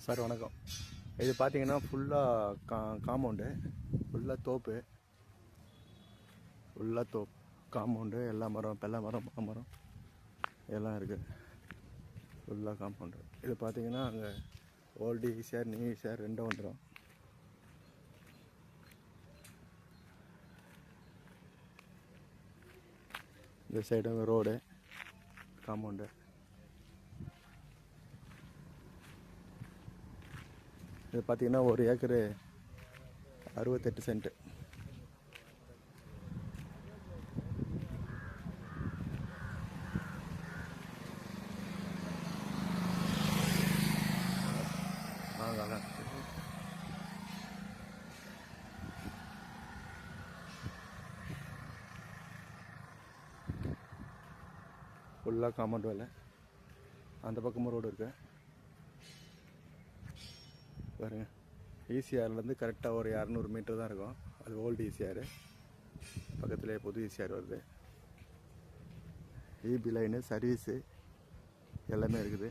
Sir வணக்கம். இது பார்த்தீங்கன்னா ஃபுல்லாக காம்பவுண்டு, ஃபுல்லாக தோப்பு, காம்பவுண்டு, எல்லா மரம், பெல்ல மரம், மாமரம் எல்லாம் இருக்குது. ஃபுல்லாக காம்பவுண்டு. இது பார்த்தீங்கன்னா அங்கே ஓல்டு ஈசிஆர், நியூ ஈசிஆர் ரெண்டும் வந்துடும். இந்த சைடு ரோடு, காம்பவுண்டு. இது பார்த்தீங்கன்னா 1 ஏக்கரு 68 சென்ட். ஃபுல்லாக காம்பவுண்ட் வேலை. அந்த பக்கமும் ரோடு இருக்கு பாருங்க. ஈசிஆர்லேருந்து கரெக்டாக ஒரு 200 மீட்டர் தான் இருக்கும். அது ஓல்டு ஈசிஆர், பக்கத்துலேயே புது ஈசிஆர் வருது. இபி லைனு, சர்வீஸு எல்லாமே இருக்குது.